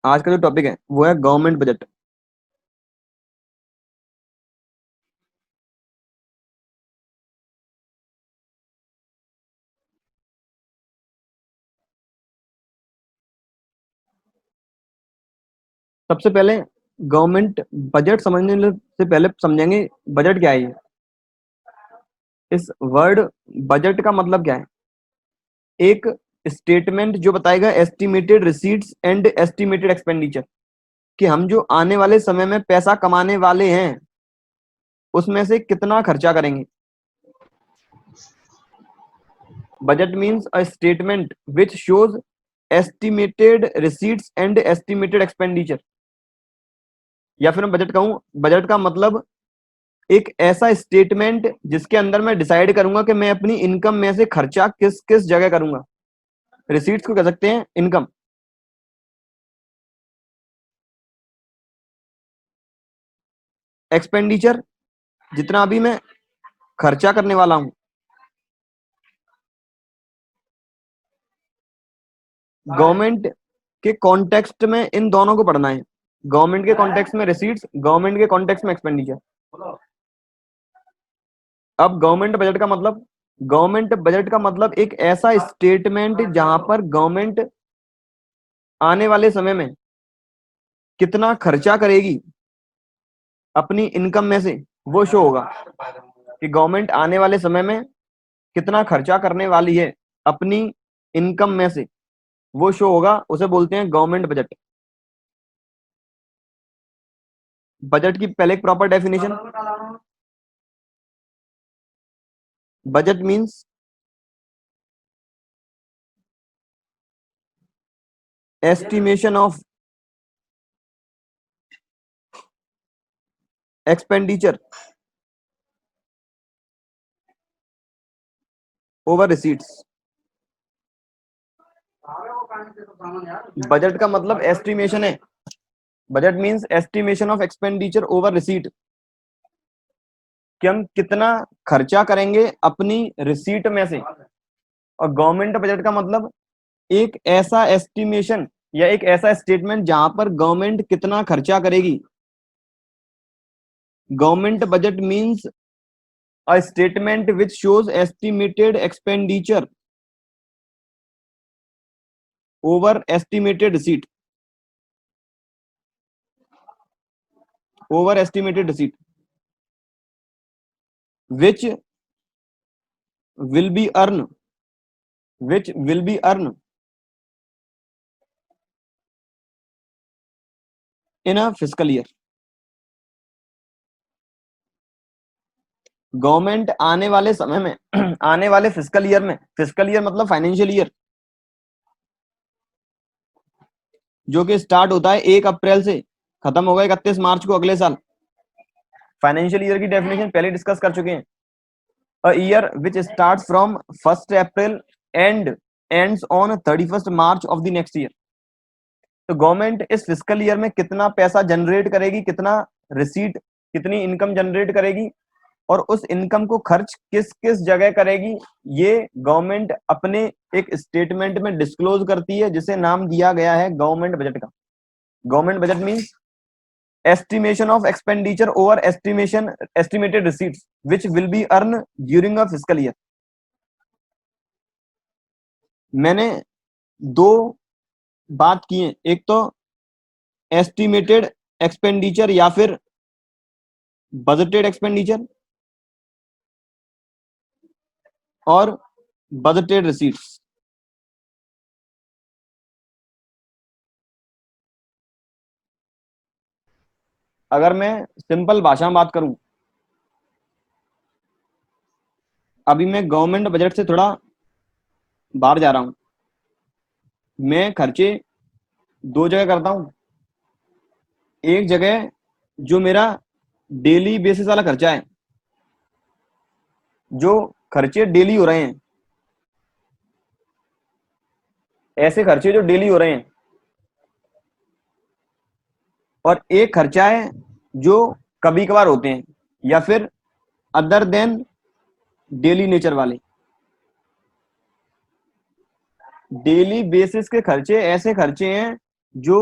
आज का जो टॉपिक है वो है गवर्नमेंट बजट। सबसे पहले गवर्नमेंट बजट समझने से पहले समझेंगे बजट क्या है ये। इस वर्ड बजट का मतलब क्या है? एक स्टेटमेंट जो बताएगा estimated receipts and estimated expenditure, कि हम जो आने वाले समय में पैसा कमाने वाले हैं उसमें से कितना खर्चा करेंगे। Budget means a statement which shows estimated receipts and estimated expenditure. या फिर मैं बजट कहूं, बजट का मतलब एक ऐसा स्टेटमेंट जिसके अंदर मैं डिसाइड करूंगा कि मैं अपनी इनकम में से खर्चा किस किस जगह करूंगा। रिसीट्स को कह सकते हैं इनकम। एक्सपेंडिचर जितना अभी मैं खर्चा करने वाला हूं। गवर्नमेंट के कॉन्टेक्स्ट में इन दोनों को पढ़ना है। गवर्नमेंट के कॉन्टेक्स्ट में रिसीट्स, गवर्नमेंट के कॉन्टेक्स्ट में एक्सपेंडिचर। अब गवर्नमेंट बजट का मतलब एक ऐसा स्टेटमेंट जहां पर गवर्नमेंट आने वाले समय में कितना खर्चा करेगी अपनी इनकम में से, वो शो होगा। कि गवर्नमेंट आने वाले समय में कितना खर्चा करने वाली है अपनी इनकम में से, वो शो होगा। उसे बोलते हैं गवर्नमेंट बजट। बजट की पहले एक proper definition. Budget means estimation of expenditure over receipts. Budget का मतलब एस्टिमेशन है। Budget means estimation of expenditure over receipt, कि हम कितना खर्चा करेंगे अपनी रिसीट में से। और गवर्नमेंट बजट का मतलब एक ऐसा एस्टिमेशन या एक ऐसा स्टेटमेंट जहां पर गवर्नमेंट कितना खर्चा करेगी। Government budget means a statement which shows estimated expenditure over estimated receipt. Over estimated receipt which will be earn which will be earn in a fiscal year। Government आने वाले समय में आने वाले फिस्कल ईयर में, फिस्कल ईयर मतलब financial year, जो कि स्टार्ट होता है 1 अप्रैल से, खत्म होगा 31 मार्च को अगले साल। फाइनेंशियल ईयर की डेफिनेशन पहले डिस्कस कर चुके हैं। A year which start from 1 April and ends on 31 March of the next year. तो गवर्नमेंट इस फिस्कल ईयर में कितना पैसा जनरेट करेगी, कितना रिसीट, कितनी इनकम जनरेट करेगी, और उस इनकम को खर्च किस किस जगह करेगी, ये गवर्नमेंट अपने एक स्टेटमेंट में डिस्क्लोज करती है, जिसे नाम दिया गया है गवर्नमेंट बजट का। Government budget means estimation of expenditure over estimated receipts which will be earned during a fiscal year। मैंने दो बात की है, एक तो एस्टिमेटेड एक्सपेंडिचर या फिर बजटेड एक्सपेंडिचर, और बजटेड रिसीट्स। अगर मैं सिंपल भाषा में बात करूं, अभी मैं गवर्नमेंट बजट से थोड़ा बाहर जा रहा हूं। मैं खर्चे दो जगह करता हूं। एक जगह जो मेरा डेली बेसिस वाला खर्चा है, जो खर्चे डेली हो रहे हैं, ऐसे खर्चे जो डेली हो रहे हैं। और एक खर्चा है जो कभी कभार होते हैं, या फिर अदर देन डेली नेचर वाले। डेली बेसिस के खर्चे ऐसे खर्चे हैं जो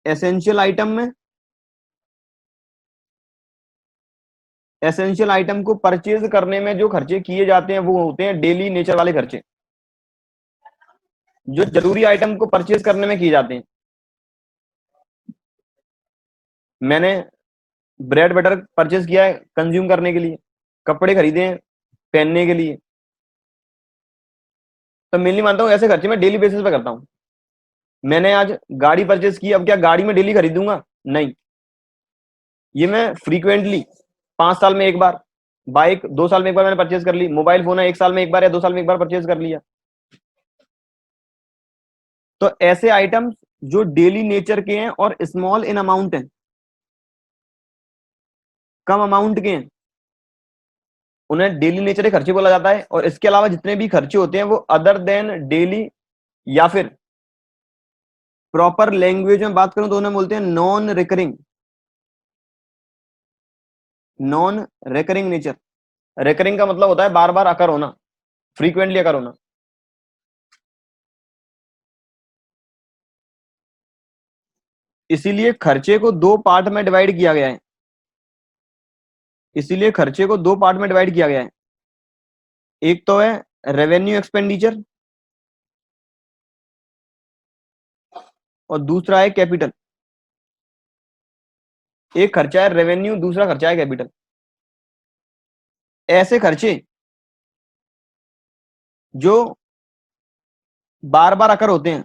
एसेंशियल आइटम में, एसेंशियल आइटम को परचेज करने में जो खर्चे किए जाते हैं वो होते हैं डेली नेचर वाले खर्चे, जो जरूरी आइटम को परचेज करने में किए जाते हैं। मैंने ब्रेड बटर परचेज किया है कंज्यूम करने के लिए, कपड़े खरीदे हैं पहनने के लिए, तो मेनली मानता हूं ऐसे खर्चे मैं डेली बेसिस पे करता हूं। मैंने आज गाड़ी परचेज की, अब क्या गाड़ी में डेली खरीदूंगा? नहीं, ये मैं फ्रीक्वेंटली 5 साल में एक बार, बाइक 2 साल में एक बार मैंने परचेज कर ली, मोबाइल फोन है 1 साल में एक बार या 2 साल में एक बार परचेज कर लिया। तो ऐसे आइटम्स जो डेली नेचर के हैं और स्मॉल इन अमाउंट हैं, कम अमाउंट के हैं, उन्हें डेली नेचर के खर्चे बोला जाता है। और इसके अलावा जितने भी खर्चे होते हैं वो अदर देन डेली, या फिर प्रॉपर लैंग्वेज में बात करूं तो उन्हें बोलते हैं non recurring, non recurring nature. Recurring का मतलब होता है बार बार अकर होना, फ्रीक्वेंटली अकर होना। इसीलिए खर्चे को दो पार्ट में डिवाइड किया गया है, इसीलिए खर्चे को दो पार्ट में डिवाइड किया गया है। एक तो है रेवेन्यू एक्सपेंडिचर और दूसरा है कैपिटल। एक खर्चा है रेवेन्यू, दूसरा खर्चा है कैपिटल। ऐसे खर्चे जो बार बार अकर होते हैं,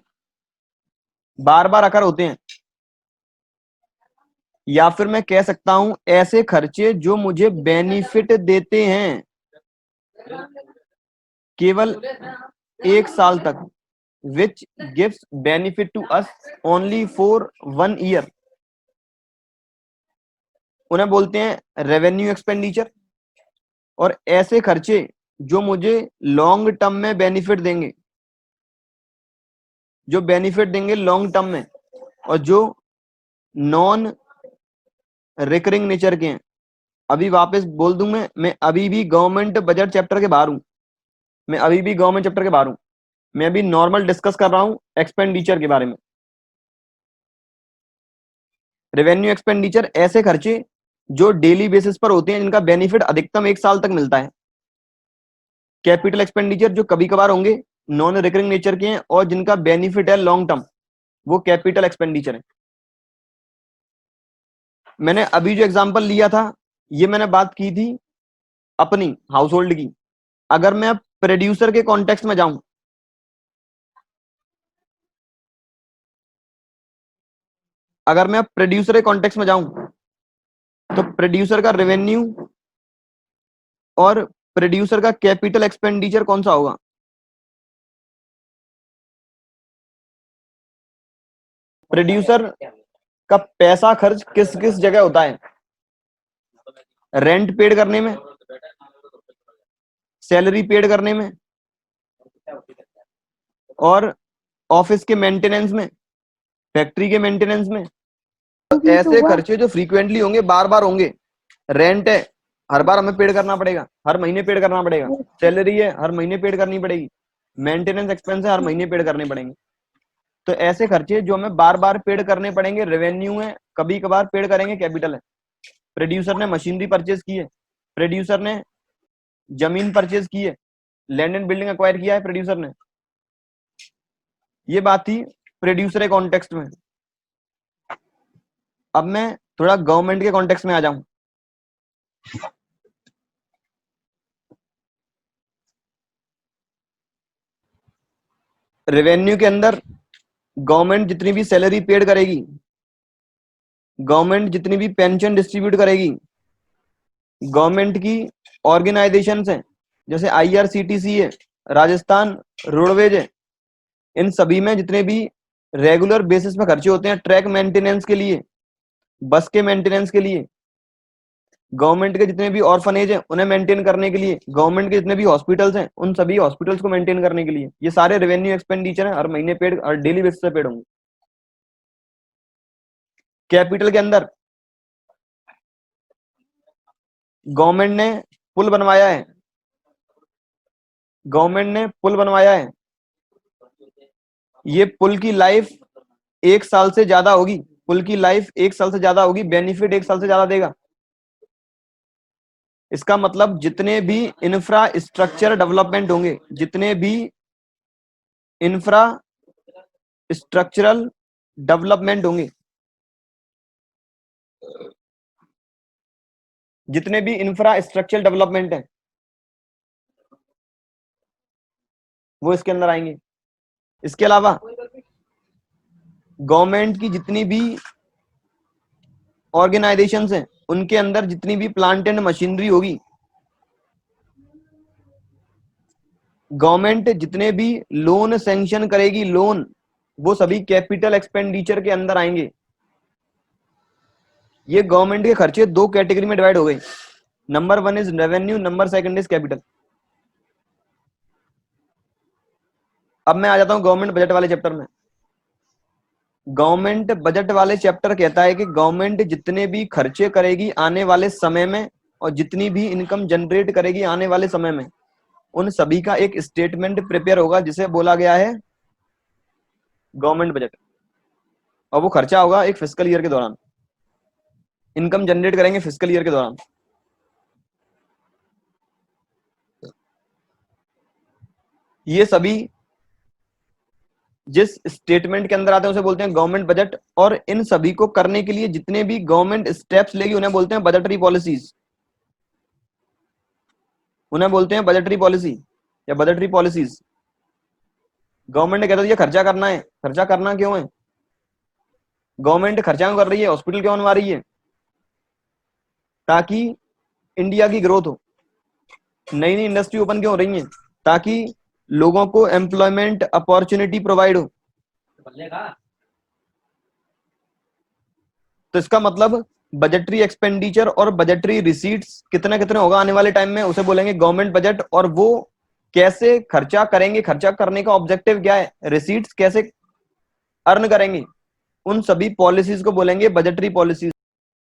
बार बार अकर होते हैं, या फिर मैं कह सकता हूं ऐसे खर्चे जो मुझे बेनिफिट देते हैं केवल 1 साल तक, which gives benefit to us only for 1 year, उन्हें बोलते हैं रेवेन्यू एक्सपेंडिचर। और ऐसे खर्चे जो मुझे लॉन्ग टर्म में बेनिफिट देंगे, जो बेनिफिट देंगे लॉन्ग टर्म में, और जो नॉन रिकरिंग नेचर के हैं। अभी वापस बोल दूं, मैं अभी भी गवर्नमेंट बजट चैप्टर के बाहर हूं, मैं अभी भी गवर्नमेंट चैप्टर के बाहर हूं, मैं अभी नॉर्मल डिस्कस कर रहा हूं एक्सपेंडिचर के बारे में। रेवेन्यू एक्सपेंडिचर ऐसे खर्चे जो डेली बेसिस पर होते हैं, जिनका बेनिफिट अधिकतम 1 साल तक मिलता है। कैपिटल एक्सपेंडिचर जो कभी कभार होंगे, नॉन रिकरिंग नेचर के हैं और जिनका बेनिफिट है लॉन्ग टर्म, वो कैपिटल एक्सपेंडिचर है। मैंने अभी जो एग्जांपल लिया था ये मैंने बात की थी अपनी हाउस होल्ड की। अगर मैं प्रोड्यूसर के कॉन्टेक्स्ट में जाऊं, अगर मैं प्रोड्यूसर के कॉन्टेक्स्ट में जाऊं तो प्रोड्यूसर का रेवेन्यू और प्रोड्यूसर का कैपिटल एक्सपेंडिचर कौन सा होगा? प्रोड्यूसर का पैसा खर्च किस किस जगह होता है? रेंट पेड करने में, सैलरी पेड करने में, और ऑफिस के मेंटेनेंस में, फैक्ट्री के मेंटेनेंस में। ऐसे खर्चे जो फ्रीक्वेंटली होंगे, बार बार होंगे। रेंट है, हर बार हमें पेड करना पड़ेगा, हर महीने पेड करना पड़ेगा। सैलरी है, हर महीने पेड करनी पड़ेगी। मेंटेनेंस एक्सपेंस है, हर महीने पेड करने पड़ेंगे। तो ऐसे खर्चे जो हमें बार बार पेड करने पड़ेंगे, रेवेन्यू है, कभी कभार पेड करेंगे कैपिटल है। प्रोड्यूसर ने मशीनरी परचेज की है, प्रोड्यूसर ने जमीन परचेज की है, लैंड एंड बिल्डिंग एक्वायर किया है प्रोड्यूसर ने। ये बात थी प्रोड्यूसर के कॉन्टेक्स्ट में। अब मैं थोड़ा गवर्नमेंट के कॉन्टेक्स्ट में आ जाऊं। रेवेन्यू के अंदर गवर्नमेंट जितनी भी सैलरी पेड करेगी, गवर्नमेंट जितनी भी पेंशन डिस्ट्रीब्यूट करेगी, गवर्नमेंट की ऑर्गेनाइजेशन है जैसे आईआरसीटीसी है, राजस्थान रोडवेज है, इन सभी में जितने भी रेगुलर बेसिस पे खर्चे होते हैं, ट्रैक मेंटेनेंस के लिए, बस के मेंटेनेंस के लिए, गवर्नमेंट के जितने भी ऑर्फनेज हैं उन्हें मेंटेन करने के लिए, गवर्नमेंट के जितने भी हॉस्पिटल्स हैं उन सभी हॉस्पिटल्स को मेंटेन करने के लिए, ये सारे रेवेन्यू एक्सपेंडिचर हैं, हर महीने पेड और डेली बेसिस पे पेड होंगे। कैपिटल के अंदर गवर्नमेंट ने पुल बनवाया है, गवर्नमेंट ने पुल बनवाया है, ये पुल की लाइफ 1 साल से ज्यादा होगी, पुल की लाइफ 1 साल से ज्यादा होगी, बेनिफिट 1 साल से ज्यादा देगा। इसका मतलब जितने भी इंफ्रास्ट्रक्चर डेवलपमेंट होंगे, जितने भी इंफ्रास्ट्रक्चरल डेवलपमेंट होंगे, जितने भी इंफ्रास्ट्रक्चरल डेवलपमेंट है वो इसके अंदर आएंगे। इसके अलावा गवर्नमेंट की जितनी भी ऑर्गेनाइजेशंस हैं उनके अंदर जितनी भी प्लांट एंड मशीनरी होगी, गवर्नमेंट जितने भी लोन सैंक्शन करेगी, लोन, वो सभी कैपिटल एक्सपेंडिचर के अंदर आएंगे। ये गवर्नमेंट के खर्चे 2 कैटेगरी में डिवाइड हो गए। Number 1 is revenue, number 2 is capital. अब मैं आ जाता हूं गवर्नमेंट बजट वाले चैप्टर में। गवर्नमेंट बजट वाले चैप्टर कहता है कि गवर्नमेंट जितने भी खर्चे करेगी आने वाले समय में और जितनी भी इनकम जनरेट करेगी आने वाले समय में, उन सभी का एक स्टेटमेंट प्रिपेयर होगा जिसे बोला गया है गवर्नमेंट बजट। और वो खर्चा होगा एक फिस्कल ईयर के दौरान, इनकम जनरेट करेंगे फिस्कल ईयर के दौरान। ये सभी जिस स्टेटमेंट के अंदर आते हैं उसे बोलते हैं गवर्नमेंट बजट। और इन सभी को करने के लिए जितने भी गवर्नमेंट स्टेप्स लेगी उन्हें बोलते हैं बजटरी पॉलिसीज, उन्हें बोलते हैं बजटरी पॉलिसी या बजटरी पॉलिसीज। गवर्नमेंट ने कहता है ये खर्चा करना है, खर्चा करना क्यों है? गवर्नमेंट खर्चा क्यों कर रही है, हॉस्पिटल क्यों बनवा रही है? ताकि इंडिया की ग्रोथ हो। नई नई इंडस्ट्री ओपन क्यों हो रही है? ताकि लोगों को एम्प्लॉयमेंट अपॉर्चुनिटी प्रोवाइड हो। तो इसका मतलब बजटरी एक्सपेंडिचर और बजटरी रिसीट्स कितने कितने होगा आने वाले टाइम में, उसे बोलेंगे गवर्नमेंट बजट। और वो कैसे खर्चा करेंगे, खर्चा करने का ऑब्जेक्टिव क्या है, रिसीट्स कैसे अर्न करेंगे, उन सभी पॉलिसीज को बोलेंगे बजटरी पॉलिसीज।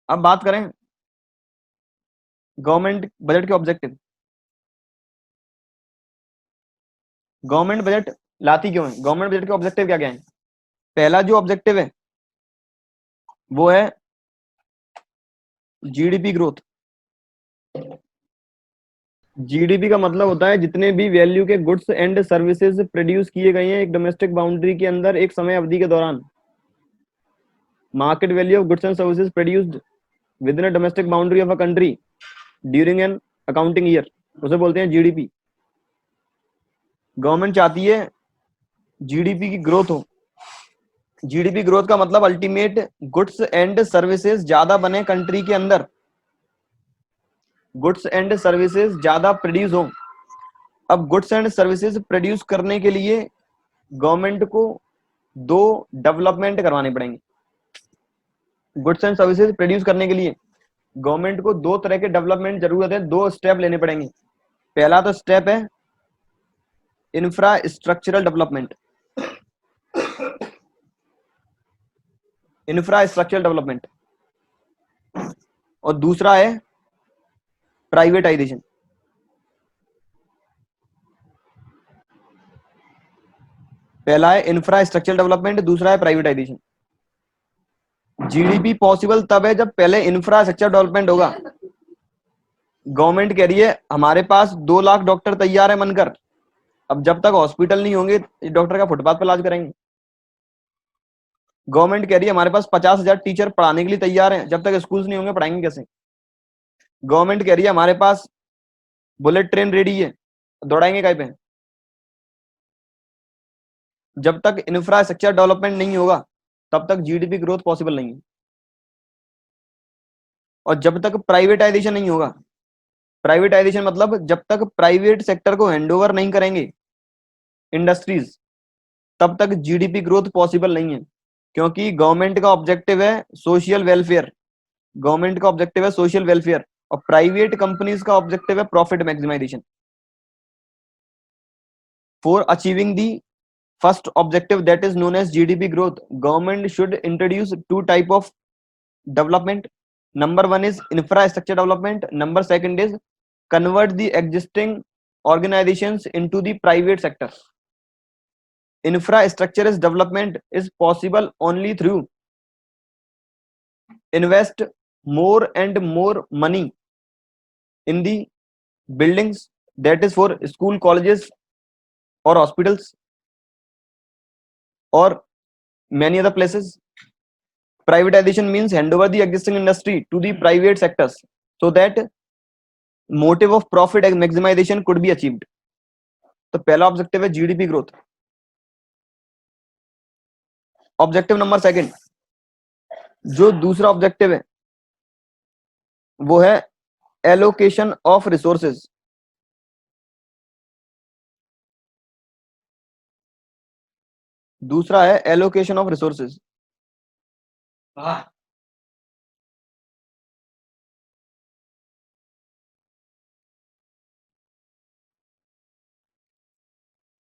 अब बात करें गवर्नमेंट बजट के ऑब्जेक्टिव। गवर्नमेंट बजट लाती क्यों है, गवर्नमेंट बजट के ऑब्जेक्टिव क्या क्या है? पहला जो ऑब्जेक्टिव है वो है जीडीपी ग्रोथ। जीडीपी का मतलब होता है जितने भी वैल्यू के गुड्स एंड सर्विसेज प्रोड्यूस किए गए हैं एक डोमेस्टिक बाउंड्री के अंदर एक समय अवधि के दौरान, market value of goods and services produced with in a domestic boundary of a country during an accounting year, उसे बोलते हैं जीडीपी। गवर्नमेंट चाहती है जीडीपी की ग्रोथ हो। जीडीपी ग्रोथ का मतलब अल्टीमेट गुड्स एंड सर्विसेज ज्यादा बने कंट्री के अंदर, गुड्स एंड सर्विसेज ज्यादा प्रोड्यूस हो। अब गुड्स एंड सर्विसेज प्रोड्यूस करने के लिए गवर्नमेंट को 2 डेवलपमेंट करवाने पड़ेंगे। गुड्स एंड सर्विसेज प्रोड्यूस करने के लिए गवर्नमेंट को 2 तरह के डेवलपमेंट जरूरत है, 2 स्टेप लेने पड़ेंगे। पहला तो स्टेप है इंफ्रास्ट्रक्चरल डेवलपमेंट, इंफ्रास्ट्रक्चरल डेवलपमेंट। और दूसरा है प्राइवेटाइजेशन। पहला है इंफ्रास्ट्रक्चरल डेवलपमेंट, दूसरा है प्राइवेटाइजेशन। जीडीपी पॉसिबल तब है जब पहले इंफ्रास्ट्रक्चर डेवलपमेंट होगा। गवर्नमेंट कह रही है हमारे पास 2 लाख डॉक्टर तैयार है बनकर, अब जब तक हॉस्पिटल नहीं होंगे डॉक्टर का फुटपाथ पर इलाज करेंगे। गवर्नमेंट कह रही है हमारे पास 50,000 टीचर पढ़ाने के लिए तैयार हैं, जब तक स्कूल्स नहीं होंगे पढ़ाएंगे कैसे? गवर्नमेंट कह रही है हमारे पास बुलेट ट्रेन रेडी है, दौड़ाएंगे कहीं पे? जब तक इंफ्रास्ट्रक्चर डेवलपमेंट नहीं होगा तब तक जीडीपी ग्रोथ पॉसिबल नहीं है। और जब तक प्राइवेटाइजेशन नहीं होगा, प्राइवेटाइजेशन मतलब जब तक प्राइवेट सेक्टर को हैंडओवर नहीं करेंगे इंडस्ट्रीज, तब तक जीडीपी ग्रोथ पॉसिबल नहीं है। क्योंकि गवर्नमेंट का ऑब्जेक्टिव है सोशल वेलफेयर, गवर्नमेंट का ऑब्जेक्टिव है सोशल वेलफेयर, और प्राइवेट कंपनीज का ऑब्जेक्टिव है profit maximisation. For achieving the first objective that is known as GDP growth, government should introduce 2 type of development. Number 1 is infrastructure development, number 2 is convert the existing organizations into the private sector. Infrastructure is development is possible only through invest more and more money in the buildings, that is for school, colleges or hospitals or many other places. Privatization means hand over the existing industry to the private sectors so that motive of profit maximization could be achieved. तो पहला objective है GDP growth. Objective number second, जो दूसरा objective है वो है allocation of resources. दूसरा है एलोकेशन ऑफ रिसोर्सेज.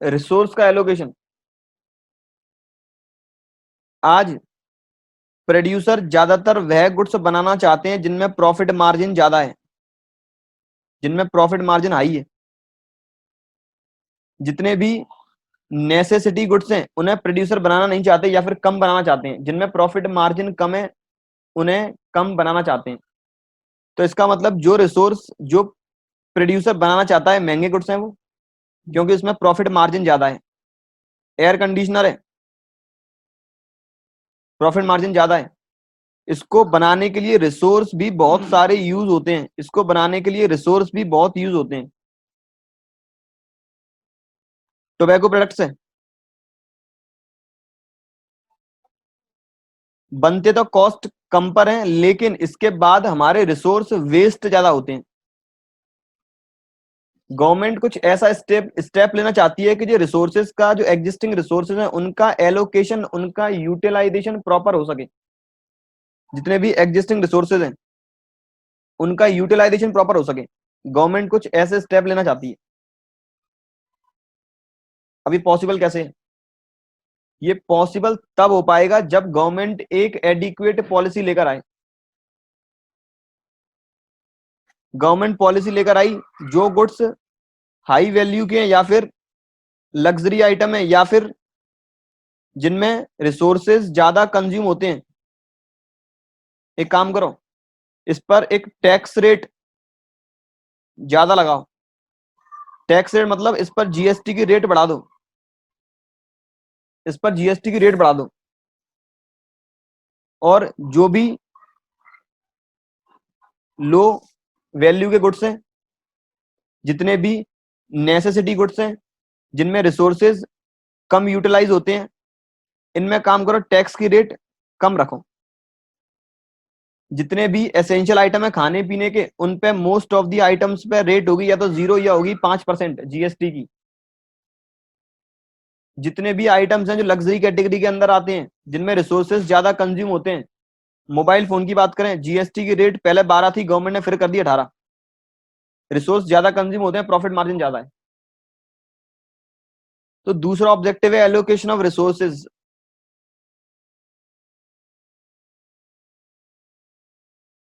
रिसोर्स का एलोकेशन. आज प्रोड्यूसर ज्यादातर वह गुड्स बनाना चाहते हैं जिनमें प्रॉफिट मार्जिन ज्यादा है, जिनमें प्रॉफिट मार्जिन हाई है. जितने भी नेसेसिटी गुड्स हैं उन्हें प्रोड्यूसर बनाना नहीं चाहते या फिर कम बनाना चाहते हैं. जिनमें प्रॉफिट मार्जिन कम है उन्हें कम बनाना चाहते हैं. तो इसका मतलब जो रिसोर्स जो प्रोड्यूसर बनाना चाहता है महंगे गुड्स हैं वो, क्योंकि उसमें प्रॉफिट मार्जिन ज्यादा है. एयर कंडीशनर है, प्रॉफिट मार्जिन ज्यादा है. इसको बनाने के लिए रिसोर्स भी बहुत सारे यूज होते हैं. इसको बनाने के लिए रिसोर्स भी बहुत यूज होते हैं. टोबैको प्रोडक्ट्स है, बनते तो कॉस्ट कम पर हैं लेकिन इसके बाद हमारे रिसोर्स वेस्ट ज्यादा होते हैं. गवर्नमेंट कुछ ऐसा स्टेप लेना चाहती है कि जो रिसोर्सेज का जो एग्जिस्टिंग रिसोर्सेज है उनका एलोकेशन, उनका यूटिलाइजेशन प्रॉपर हो सके. जितने भी एग्जिस्टिंग रिसोर्सेज हैं उनका यूटिलाइजेशन प्रॉपर हो सके. गवर्नमेंट कुछ ऐसे स्टेप लेना चाहती है. अभी पॉसिबल कैसे है? ये पॉसिबल तब हो पाएगा जब गवर्नमेंट एक एडिक्वेट पॉलिसी लेकर आए. गवर्नमेंट पॉलिसी लेकर आई जो गुड्स हाई वैल्यू के हैं या फिर लग्जरी आइटम है या फिर जिनमें रिसोर्सेज ज्यादा कंज्यूम होते हैं. एक काम करो, इस पर एक टैक्स रेट ज्यादा लगाओ. टैक्स रेट मतलब इस पर जीएसटी की रेट बढ़ा दो. इस पर जीएसटी की रेट बढ़ा दो. और जो भी लो वैल्यू के गुड्स हैं, जितने भी नेसेसिटी गुड्स हैं जिनमें रिसोर्सेज कम यूटिलाइज होते हैं, इनमें काम करो टैक्स की रेट कम रखो. जितने भी एसेंशियल आइटम है खाने पीने के, उन पे मोस्ट ऑफ दी आइटम्स पे रेट होगी या तो 0 या होगी 5% जीएसटी की. जितने भी आइटम्स हैं जो लग्जरी कैटेगरी के अंदर आते हैं, जिनमें रिसोर्सेज ज्यादा कंज्यूम होते हैं, मोबाइल फोन की बात करें, जीएसटी की रेट पहले 12 थी, गवर्नमेंट ने फिर कर दी 18. रिसोर्स ज्यादा कंज्यूम होते हैं, प्रॉफिट मार्जिन ज्यादा है. तो दूसरा ऑब्जेक्टिव है एलोकेशन ऑफ रिसोर्सेज.